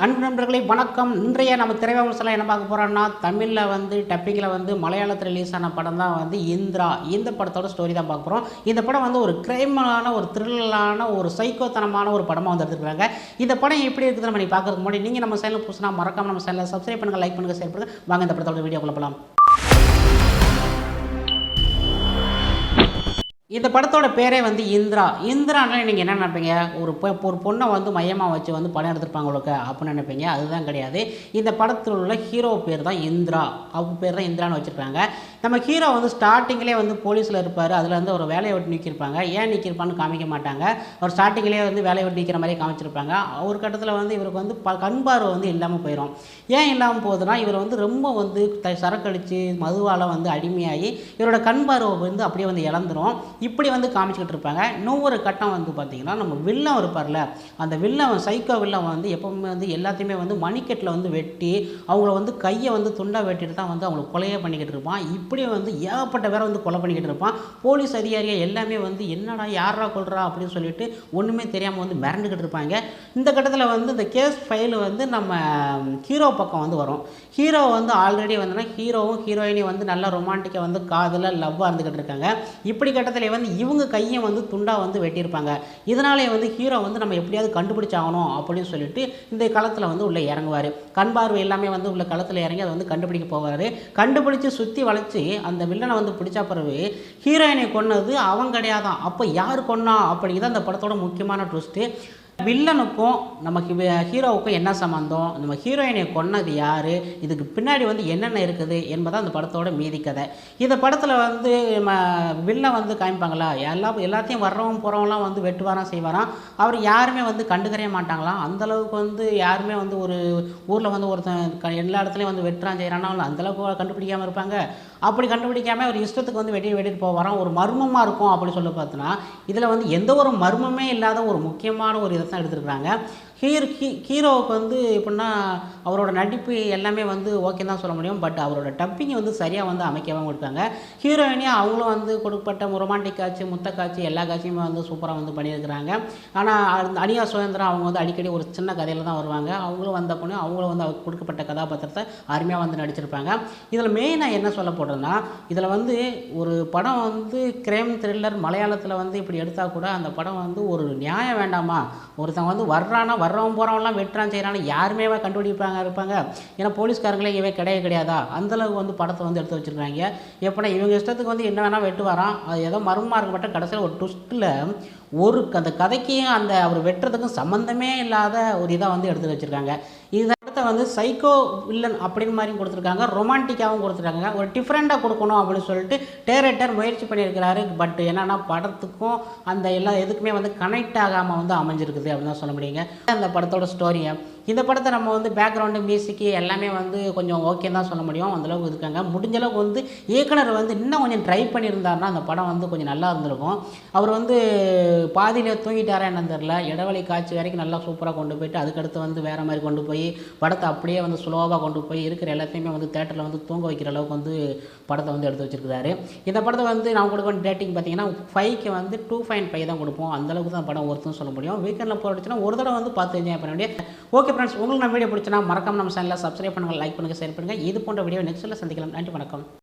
அன்பு நண்பர்களே வணக்கம். இன்றைய நம்ம திரைவிமர்சனம் என்ன பார்க்க போகிறோம்னா, தமிழில் வந்து டப்பிங்கில் வந்து மலையாளத்தில் ரிலீஸ் ஆன படம் தான் வந்து இந்திரா. இந்த படத்தோட ஸ்டோரி தான் பார்க்க போகிறோம். இந்த படம் வந்து ஒரு கிரைமான, ஒரு த்ரில்லான, ஒரு சைக்கோத்தனமான ஒரு படமாக வந்து எடுத்துருக்காங்க. இந்த படம் எப்படி இருக்குது நம்ம பார்க்கறதுக்கு முன்னாடி நீங்கள் நம்ம சேனல் புதுசுனா மறக்காம நம்ம சேனலை சப்ஸ்கிரைப் பண்ணுங்கள், லைக் பண்ணுங்கள், ஷேர் பண்ணுங்கள். வாங்க இந்த படத்தோட வீடியோ போகலாம். இந்த படத்தோட பேரே வந்து இந்திரா. இந்திரானால நீங்கள் என்ன நினைப்பீங்க? ஒரு பொண்ணை வந்து மையமாக வச்சு வந்து படம் எடுத்திருப்பாங்க உங்களுக்கு அப்படின்னு நினைப்பீங்க. அதுதான் கிடையாது. இந்த படத்தில் உள்ள ஹீரோ பேர் தான் இந்திரா. அவங்க பேர் தான் இந்திரான்னு வச்சுருக்காங்க. நம்ம ஹீரோ வந்து ஸ்டார்டிங்லேயே வந்து போலீஸில் இருப்பார். அதில் வந்து ஒரு வேலையை விட்டு நிற்கிருப்பாங்க. ஏன் நிற்கிருப்பான்னு காமிக்க மாட்டாங்க. அவர் ஸ்டார்டிங்லேயே வந்து வேலையை விட்டு நிற்கிற மாதிரி காமிச்சிருப்பாங்க. ஒரு கட்டத்தில் வந்து இவருக்கு வந்து கண் பார்வை வந்து இல்லாமல் போயிடும். ஏன் இல்லாமல் போகுதுன்னா, இவர் வந்து ரொம்ப வந்து சரக்கடிச்சு மதுவால் வந்து அடிமையாகி இவரோட கண் பார்வை வந்து அப்படியே வந்து இழந்துடும். இப்படி வந்து காமிச்சிக்கிட்டு இருப்பாங்க. இன்னொரு கட்டம் வந்து பார்த்திங்கன்னா, நம்ம வில்லன் இருப்பார்ல, அந்த வில்லன் சைக்கோ வில்லன் வந்து எப்பவுமே வந்து எல்லாத்தையுமே வந்து மணிக்கட்டில் வந்து வெட்டி அவங்கள வந்து கையை வந்து துண்டாக வெட்டிட்டு தான் வந்து அவங்கள கொலையே பண்ணிக்கிட்டு இருப்பான். இப்படி வந்து ஏகப்பட்ட பேரை வந்து கொலை பண்ணிக்கிட்டு இருப்பான். போலீஸ் அதிகாரியை எல்லாமே வந்து என்னடா யாரா கொள்றா அப்படின்னு சொல்லிட்டு ஒன்றுமே தெரியாமல் வந்து மிரண்டுக்கிட்டு இருப்பாங்க. இந்த கட்டத்தில் வந்து இந்த கேஸ் ஃபைல் வந்து நம்ம ஹீரோ பக்கம் வந்து வரும். ஹீரோ வந்து ஆல்ரெடி வந்துன்னா ஹீரோவும் ஹீரோயினையும் வந்து நல்லா ரொமான்டிக்காக வந்து காதல லவ்வாக இருந்துக்கிட்டு இருக்காங்க. இப்படி கட்டத்தில் வந்து இவங்க கையை வந்து துண்டாக வந்து வெட்டியிருப்பாங்க. இதனாலே வந்து ஹீரோ வந்து நம்ம எப்படியாவது கண்டுபிடிச்சாகணும் அப்படின்னு சொல்லிட்டு இந்த களத்தில் வந்து உள்ளே இறங்குவார். கண் பார்வை எல்லாமே வந்து உள்ள களத்தில் இறங்கி அதை வந்து கண்டுபிடிக்க போவார். கண்டுபிடிச்சி சுற்றி வளைச்சி அந்த வில்லனை வந்து பிடிச்சா பிறகு ஹீரோயினை கொன்னது அவன் கிடையாதான். அப்போ யார் கொன்னா அப்படிங்கிறது அந்த படத்தோட முக்கியமான ட்விஸ்ட்டு. வில்லனுக்கும் நமக்கு ஹீரோவுக்கும் என்ன சம்மந்தம், நம்ம ஹீரோயினை கொன்னது யார், இதுக்கு பின்னாடி வந்து என்னென்ன இருக்குது என்பதை அந்த படத்தோட மீதி கதை. இந்த படத்தில் வந்து நம்ம வில்லன் வந்து காமிப்பாங்களா, எல்லாத்தையும் வர்றவங்க போகிறவங்களாம் வந்து வெட்டுவாராம் செய்வாராம். அவர் யாருமே வந்து கண்டுக்கவே மாட்டாங்களாம். அந்தளவுக்கு வந்து யாருமே வந்து ஒரு ஊரில் வந்து ஒருத்தன் எல்லா இடத்துலையும் வந்து வெட்டுறான் செய்கிறானா அந்தளவுக்கு கண்டுபிடிக்காமல் இருப்பாங்க. அப்படி கண்டுபிடிக்காமல் ஒரு இஷ்டத்துக்கு வந்து வெட்டிட்டு போவாராம். ஒரு மர்மமாக இருக்கும் அப்படின்னு சொல்லி பார்த்தோன்னா, இதில் வந்து எந்த ஒரு மர்மமே இல்லாத ஒரு முக்கியமான ஒரு தான் எடுத்துருக்குறாங்க. ஹீரோவுக்கு வந்து எப்படின்னா அவரோட நடிப்பு எல்லாமே வந்து ஓகே தான் சொல்ல முடியும். பட் அவரோட டப்பிங்கை வந்து சரியாக வந்து அமைக்கவும் கொடுத்தாங்க. ஹீரோயினையும் அவங்களும் வந்து கொடுக்கப்பட்ட ரொமான்டிக் காட்சி, முத்த காட்சி எல்லா காட்சியுமே வந்து சூப்பராக வந்து பண்ணியிருக்கிறாங்க. ஆனால் அனியா சுதந்திரம் அவங்க வந்து அடிக்கடி ஒரு சின்ன கதையில் தான் வருவாங்க. அவங்களும் வந்த பொண்ணு அவங்களும் வந்து அவருக்கு கொடுக்கப்பட்ட கதாபாத்திரத்தை அருமையாக வந்து நடிச்சிருப்பாங்க. இதில் மெயினாக என்ன சொல்ல போடுறேன்னா, இதில் வந்து ஒரு படம் வந்து கிரைம் த்ரில்லர் மலையாளத்தில் வந்து இப்படி எடுத்தால் கூட அந்த படம் வந்து ஒரு நியாயம் வேண்டாமா? ஒருத்தன் வந்து வர்றவன் போகிறவன்லாம் வெட்டுறான் செய்கிறான்னு யாருமே இருப்பாங்க. ஏன்னா போலீஸ்காரங்களே இவன் கிடையாதா அந்தளவுக்கு வந்து படத்தை வந்து எடுத்து வச்சுருக்காங்க. எப்படின்னா இவங்க இஷ்டத்துக்கு வந்து என்ன வேணால் வெட்டுவாராம். அது ஏதோ மர்மமாக இருக்கப்பட்ட கடைசியில் ஒரு ட்விஸ்ட்டில் அந்த கதைக்கும் அந்த அவர் வெட்டுறதுக்கும் சம்மந்தமே இல்லாத ஒரு இதை வந்து எடுத்து வச்சுருக்காங்க. இதை வந்து சைக்கோ வில்லன் அப்படின்னு மாதிரியும் கொடுத்துருக்காங்க, ரொமான்டிக்காகவும் கொடுத்துருக்காங்க. ஒரு டிஃப்ரெண்ட்டாக கொடுக்கணும் அப்படின்னு சொல்லிட்டு டைரக்டர் முயற்சி பண்ணியிருக்கிறாரு. பட் என்னென்னா படத்துக்கும் அந்த எல்லா எதுக்குமே வந்து கனெக்ட் ஆகாமல் வந்து அமைஞ்சிருக்குது அப்படின்னு தான் சொல்ல முடியுங்க. அந்த படத்தோட ஸ்டோரியை இந்த படத்தை நம்ம வந்து பேக்ரவுண்டு மியூசிக்கு எல்லாமே வந்து கொஞ்சம் ஓகே தான் சொல்ல முடியும். அந்தளவுக்கு இருக்காங்க. முடிஞ்சளவுக்கு வந்து இயக்குனர் வந்து இன்னும் கொஞ்சம் ட்ரை பண்ணியிருந்தாருன்னா அந்த படம் வந்து கொஞ்சம் நல்லா இருந்திருக்கும். அவர் வந்து பாதியில் தூங்கிட்டாரா என்னன்னு தெரில. இடைவெளி காட்சி வரைக்கும் நல்லா சூப்பராக கொண்டு போயிட்டு அதுக்கடுத்து வந்து வேறு மாதிரி கொண்டு போய் படத்தை அப்படியே வந்து ஸ்லோவாக கொண்டு போய் இருக்கிற எல்லாத்தையுமே வந்து தேட்டரில் வந்து தூங்க வைக்கிற அளவுக்கு வந்து படத்தை வந்து எடுத்து வச்சுருக்காரு. இந்த படத்தை வந்து நான் கொடுக்க ரேட்டிங் பார்த்தீங்கன்னா 5க்கு வந்து 2.5 தான் கொடுப்போம். அந்தளவுக்கு தான் படம் ஒருத்தன்னு சொல்ல முடியும். வீக்கெண்டில் போட்டுச்சுன்னா ஒரு தடவை வந்து பார்த்து என்ஜாய் பண்ண வேண்டிய. ஓகே ஃப்ரெண்ட்ஸ், உங்களுக்கு நம்ம வீடியோ பிடிச்சினா மறக்காம நம்ம சேனலில் சப்ஸ்கிரைப் பண்ணுங்கள், லைக் பண்ணுங்கள், ஷேர் பண்ணுங்கள். இது போன்ற வீடியோ நெக்ஸ்ட்டில் சந்திக்கலாம். நன்றி, வணக்கம்.